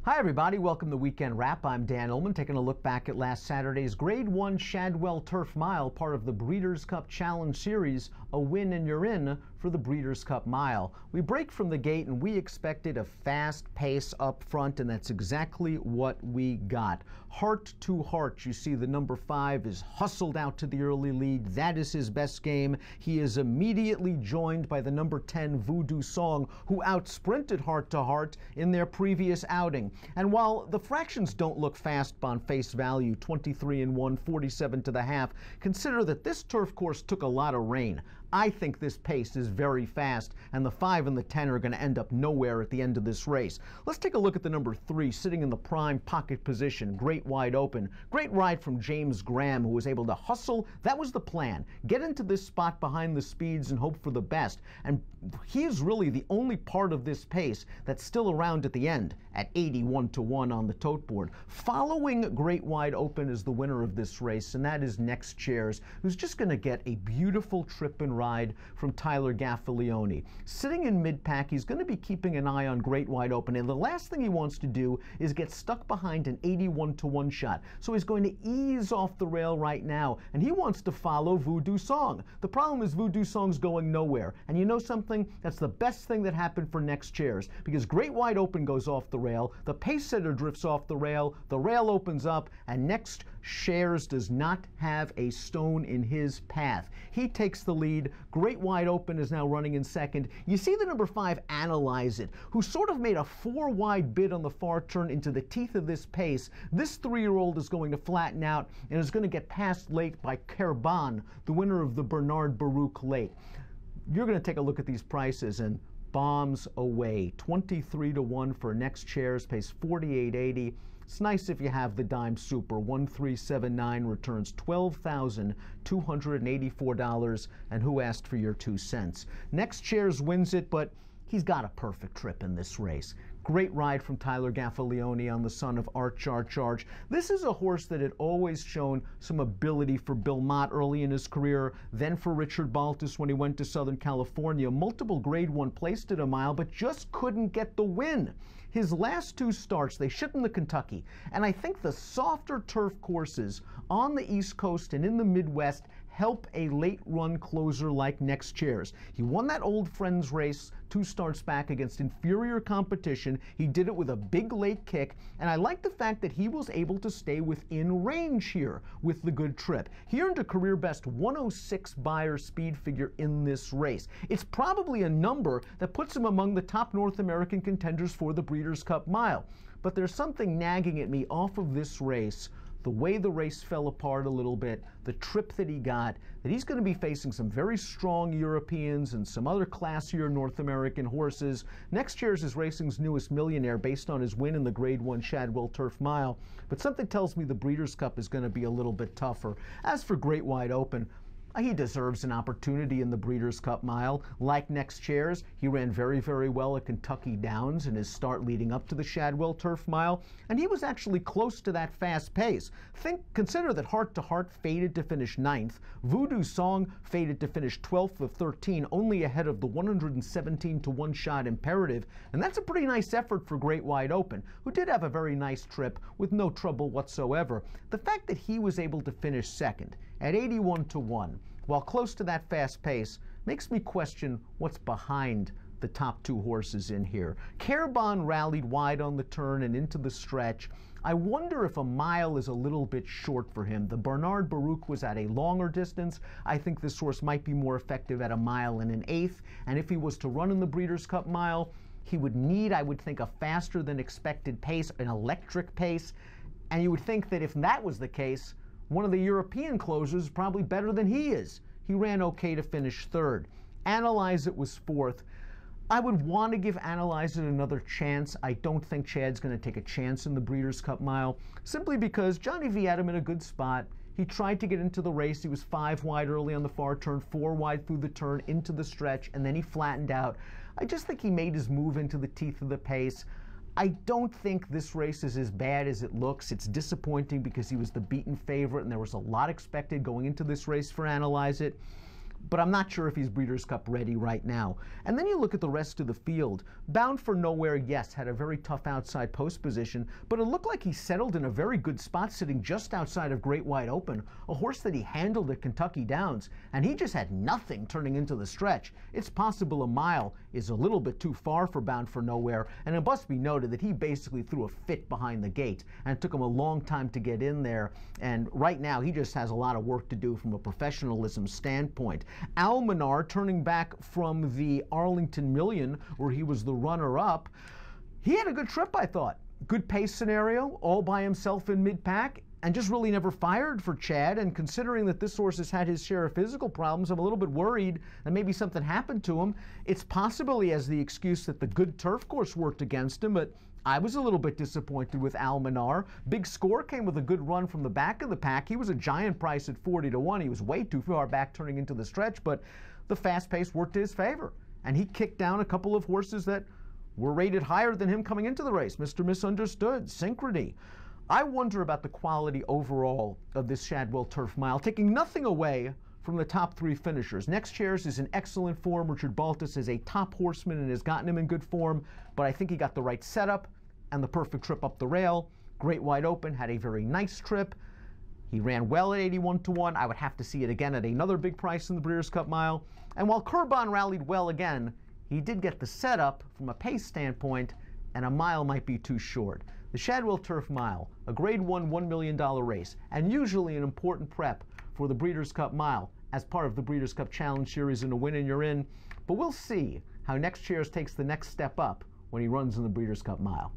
Hi everybody, welcome to Weekend Wrap. I'm Dan Illman, taking a look back at last Saturday's Grade 1 Shadwell Turf Mile, part of the Breeders' Cup Challenge Series. A win and you're in for the Breeders' Cup Mile. We break from the gate and we expected a fast pace up front, and that's exactly what we got. Heart to Heart, you see the number 5 is hustled out to the early lead. That is his best game. He is immediately joined by the number 10 Voodoo Song, who outsprinted Heart to Heart in their previous outing. And while the fractions don't look fast on face value, 23-1, 47 to the half, consider that this turf course took a lot of rain. I think this pace is very fast, and the 5 and the 10 are going to end up nowhere at the end of this race. Let's take a look at the number 3, sitting in the prime pocket position, Great Wide Open. Great ride from James Graham, who was able to hustle. That was the plan. Get into this spot behind the speeds and hope for the best. And he is really the only part of this pace that's still around at the end at 81-1 on the tote board. Following Great Wide Open is the winner of this race, and that is Next Chairs, who's just going to get a beautiful trip and ride from Tyler Gaffalione. Sitting in mid-pack, he's going to be keeping an eye on Great Wide Open, and the last thing he wants to do is get stuck behind an 81-1 shot. So he's going to ease off the rail right now, and he wants to follow Voodoo Song. The problem is Voodoo Song's going nowhere, and you know something? That's the best thing that happened for Next Chairs, because Great Wide Open goes off the rail, the pace setter drifts off the rail opens up, and Next Chairs does not have a stone in his path. He takes the lead. Great Wide Open is now running in second. You see the number 5, Analyze It, who sort of made a 4-wide bid on the far turn into the teeth of this pace. This 3-year-old is going to flatten out and is going to get passed late by Kerban, the winner of the Bernard Baruch Late. You're going to take a look at these prices and bombs away. 23-1 for Next Chairs, pays 48.80. It's nice if you have the dime super. 1379 returns $12,284. And who asked for your 2 cents? Next Chairs wins it, but he's got a perfect trip in this race. Great ride from Tyler Gaffalione on the son of Art Charge. This is a horse that had always shown some ability for Bill Mott early in his career, then for Richard Baltus when he went to Southern California. Multiple Grade 1 placed at a mile, but just couldn't get the win. His last 2 starts, they shipped him to Kentucky, and I think the softer turf courses on the East Coast and in the Midwest help a late-run closer like Next Chairs. He won that Old Friends race 2 starts back against inferior competition. He did it with a big late kick, and I like the fact that he was able to stay within range here with the good trip. He earned a career-best 106 Beyer speed figure in this race. It's probably a number that puts him among the top North American contenders for the Breeders' Cup Mile. But there's something nagging at me off of this race, the way the race fell apart a little bit, the trip that he got, that he's going to be facing some very strong Europeans and some other classier North American horses. Next Chairs is racing's newest millionaire based on his win in the Grade 1 Shadwell Turf Mile, but something tells me the Breeders' Cup is going to be a little bit tougher. As for Great Wide Open, he deserves an opportunity in the Breeders' Cup Mile. Like Next Chairs, he ran very, very well at Kentucky Downs in his start leading up to the Shadwell Turf Mile, and he was actually close to that fast pace. Consider that Heart to Heart faded to finish 9th. Voodoo Song faded to finish 12th of 13, only ahead of the 117-1 shot Imperative, and that's a pretty nice effort for Great Wide Open, who did have a very nice trip with no trouble whatsoever. The fact that he was able to finish second at 81-1, while close to that fast pace, makes me question what's behind the top 2 horses in here. Kerban rallied wide on the turn and into the stretch. I wonder if a mile is a little bit short for him. The Bernard Baruch was at a longer distance. I think this horse might be more effective at a mile and an eighth, and if he was to run in the Breeders' Cup Mile, he would need, I would think, a faster than expected pace, an electric pace, and you would think that if that was the case, one of the European closers is probably better than he is. He ran okay to finish 3rd. Analyze It was 4th. I would want to give Analyze It another chance. I don't think Chad's going to take a chance in the Breeders' Cup Mile, simply because Johnny V had him in a good spot. He tried to get into the race. He was 5 wide early on the far turn, 4 wide through the turn, into the stretch, and then he flattened out. I just think he made his move into the teeth of the pace. I don't think this race is as bad as it looks. It's disappointing because he was the beaten favorite and there was a lot expected going into this race for Analyze It. but I'm not sure if he's Breeders' Cup ready right now. And then you look at the rest of the field. Bound for Nowhere, yes, had a very tough outside post position, but it looked like he settled in a very good spot sitting just outside of Great Wide Open, a horse that he handled at Kentucky Downs, and he just had nothing turning into the stretch. It's possible a mile is a little bit too far for Bound for Nowhere, and it must be noted that he basically threw a fit behind the gate, and it took him a long time to get in there, and right now he just has a lot of work to do from a professionalism standpoint. Almanar, turning back from the Arlington Million, where he was the runner-up, he had a good trip, I thought. Good pace scenario, all by himself in mid-pack, and just really never fired for Chad. And considering that this horse has had his share of physical problems, I'm a little bit worried that maybe something happened to him. It's possible he has the excuse that the good turf course worked against him, but I was a little bit disappointed with Almanar. Big Score came with a good run from the back of the pack. He was a giant price at 40-1. He was way too far back turning into the stretch, but the fast pace worked to his favor. And he kicked down a couple of horses that were rated higher than him coming into the race. Mr. Misunderstood, Synchrony. I wonder about the quality overall of this Shadwell Turf Mile, taking nothing away from the top three finishers. Next Chairs is in excellent form. Richard Baltus is a top horseman and has gotten him in good form, but I think he got the right setup and the perfect trip up the rail. Great Wide Open had a very nice trip. He ran well at 81-1. I would have to see it again at another big price in the Breeders' Cup Mile. And while Kurbon rallied well again, he did get the setup from a pace standpoint, and a mile might be too short. The Shadwell Turf Mile, a Grade 1 $1 million race, and usually an important prep for the Breeders' Cup Mile as part of the Breeders' Cup Challenge Series in a win and you're in. But we'll see how Next Chairs takes the next step up when he runs in the Breeders' Cup Mile.